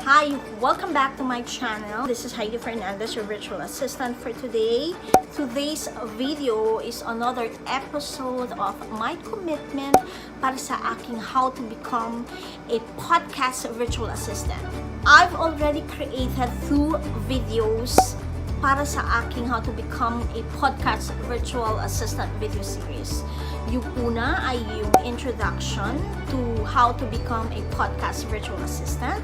Hi, welcome back to my channel. This is Heidie-Fernandez, your virtual assistant for today. Today's video is another episode of my commitment para sa aking how to become a podcast virtual assistant. I've already created 2 videos para sa aking how to become a podcast virtual assistant video series. Yung una ay yung introduction to how to become a podcast virtual assistant.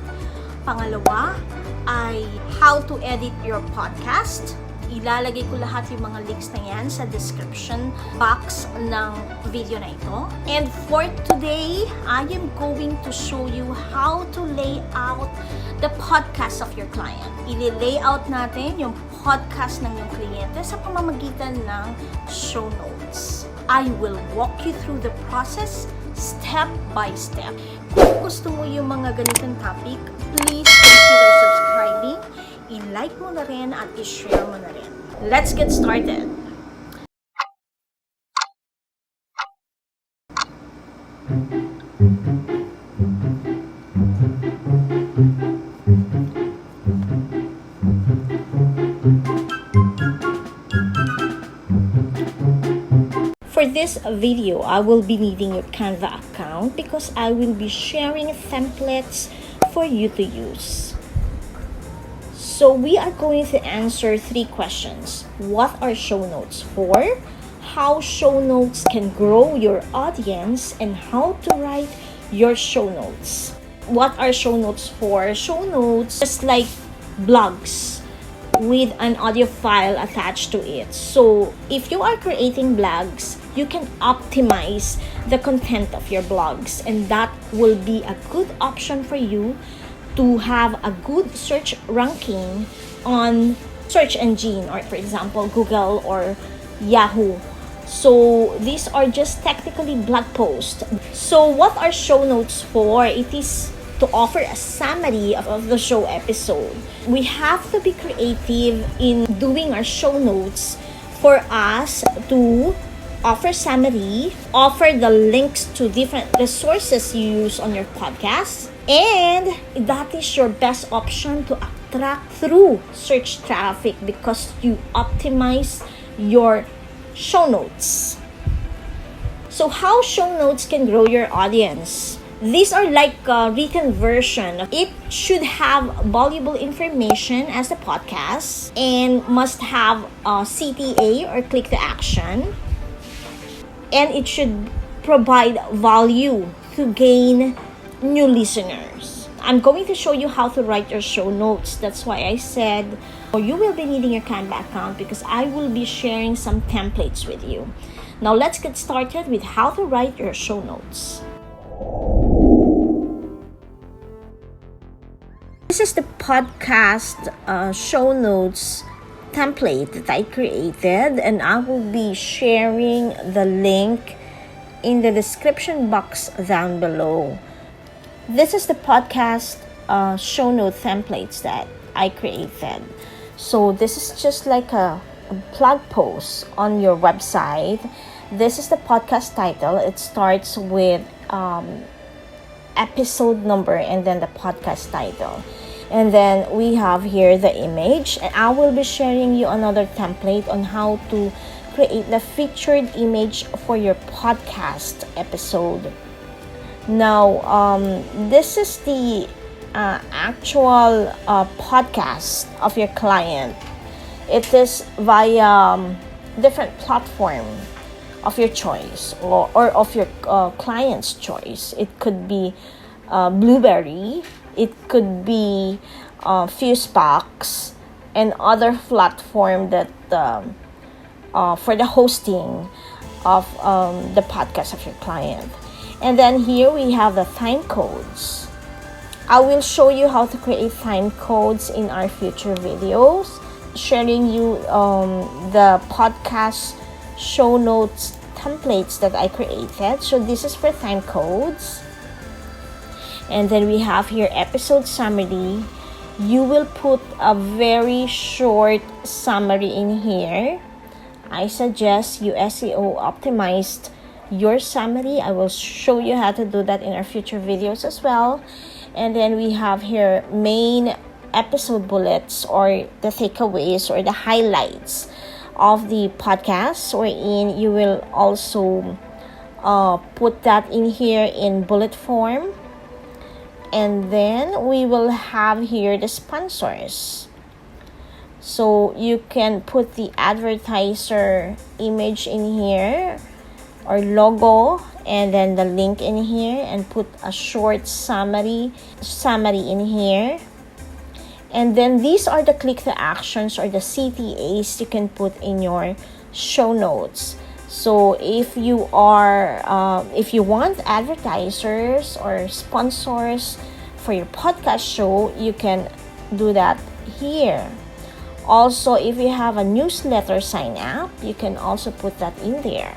Pangalawa ay how to edit your podcast. Ilalagay ko lahat yung mga links na yan sa description box ng video na ito. And for today, I am going to show you how to lay out the podcast of your client. I-layout natin yung podcast ng yung kliyente sa pamamagitan ng show notes. I will walk you through the process step by step. Kung gusto mo yung mga ganitong topic, please consider subscribing, i-like mo na rin at i-share mo na rin. Let's get started! For this video, I will be needing your Canva account because I will be sharing templates for you to use. So we are going to answer 3 questions. What are show notes for? How show notes can grow your audience? And how to write your show notes. What are show notes for? Show notes just like blogs with an audio file attached to it. So if you are creating blogs, you can optimize the content of your blogs, and that will be a good option for you to have a good search ranking on search engine, or for example Google or Yahoo. So these are just technically blog posts. So what are show notes for? It is to offer a summary of the show episode. We have to be creative in doing our show notes for us to offer summary, offer the links to different resources you use on your podcast, and that is your best option to attract through search traffic because you optimize your show notes. So how show notes can grow your audience? These are like a written version. It should have valuable information as a podcast and must have a CTA or click to action. And it should provide value to gain new listeners. I'm going to show you how to write your show notes. That's why I said you will be needing your Canva account because I will be sharing some templates with you. Now let's get started with how to write your show notes. This is the podcast show notes template that I created, and I will be sharing the link in the description box down below. This is the podcast show note templates that I created. So this is just like a blog post on your website. This is the podcast title. It starts with episode number and then the podcast title. And then we have here the image, and I will be sharing you another template on how to create the featured image for your podcast episode. Now, this is the actual podcast of your client. It is via different platform of your choice or of your client's choice. It could be Blueberry. It could be Fusebox and other platform that for the hosting of the podcast of your client. And then here we have the time codes. I will show you how to create time codes in our future videos, sharing you the podcast show notes templates that I created. So this is for time codes. And then we have here episode summary. You will put a very short summary in here. I suggest you SEO optimized your summary. I will show you how to do that in our future videos as well. And then we have here main episode bullets, or the takeaways or the highlights of the podcast, wherein you will also put that in here in bullet form. And then we will have here the sponsors. So you can put the advertiser image in here or logo, and then the link in here, and put a short summary in here. And then these are the click to actions, or the CTAs you can put in your show notes. So if you want advertisers or sponsors for your podcast show, you can do that here. Also, if you have a newsletter sign up, you can also put that in there.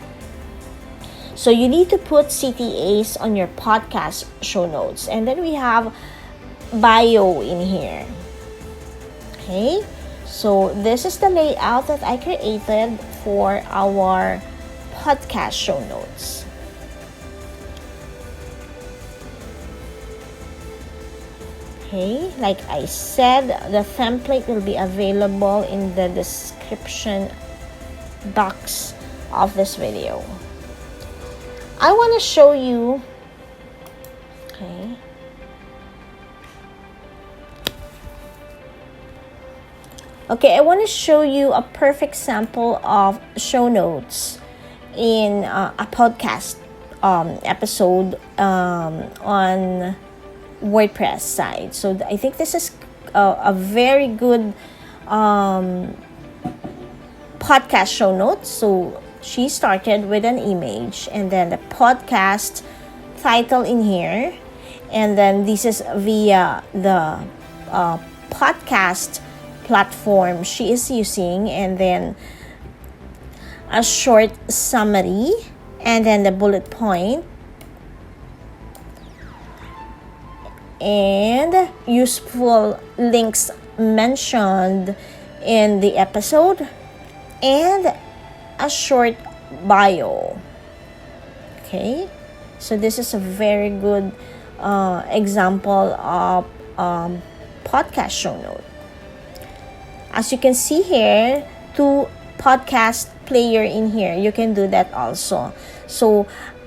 So you need to put CTAs on your podcast show notes. And then we have bio in here. Okay, so this is the layout that I created for our podcast show notes. Okay, like I said, the template will be available in the description box of this video. I want to show you, I want to show you a perfect sample of show notes in a podcast episode on WordPress side. So I think this is a very good podcast show notes. So she started with an image, and then the podcast title in here, and then this is via the podcast platform she is using, and then a short summary, and then the bullet point, and useful links mentioned in the episode, and a short bio. Okay, so this is a very good example of podcast show note. As you can see here, 2 podcast player in here. You can do that also. So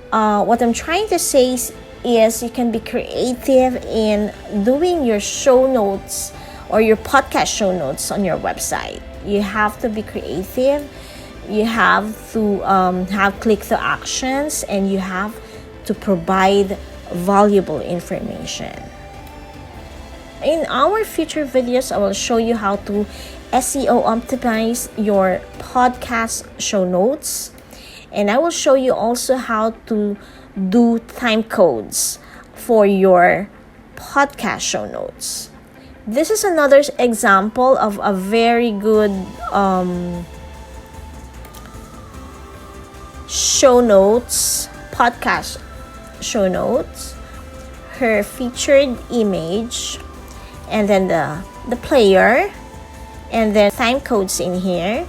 what I'm trying to say is you can be creative in doing your show notes or your podcast show notes on your website. You have to be creative. You have to have click to actions, and you have to provide valuable information. In our future videos, I will show you how to SEO optimize your podcast show notes, and I will show you also how to do time codes for your podcast show notes. This is another example of a very good show notes, podcast show notes. Her featured image, and then the player, and then time codes in here,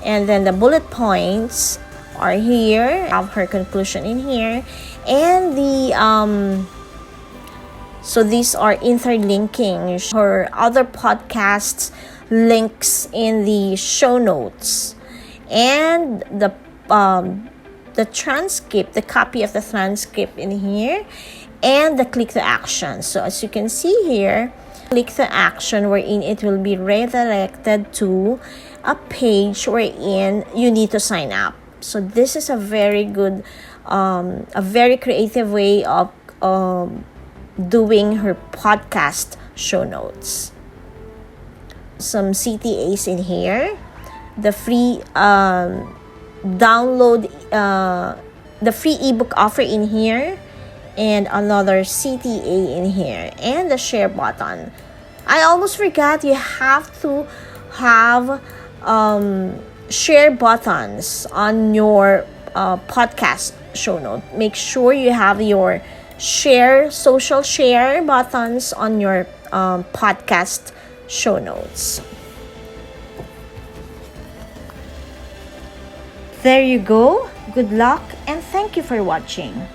and then the bullet points are here. Have her conclusion in here, and the so these are interlinking her other podcasts links in the show notes, and the transcript, the copy of the transcript in here, and the click to action. So as you can see here, click to action wherein it will be redirected to a page wherein you need to sign up. So this is a very good, a very creative way of doing her podcast show notes. Some CTAs in here, the free download, the free ebook offer in here, and another CTA in here, and the share button. I almost forgot, you have to have share buttons on your podcast show note. Make sure you have your social share buttons on your podcast show notes. There you go. Good luck, and thank you for watching.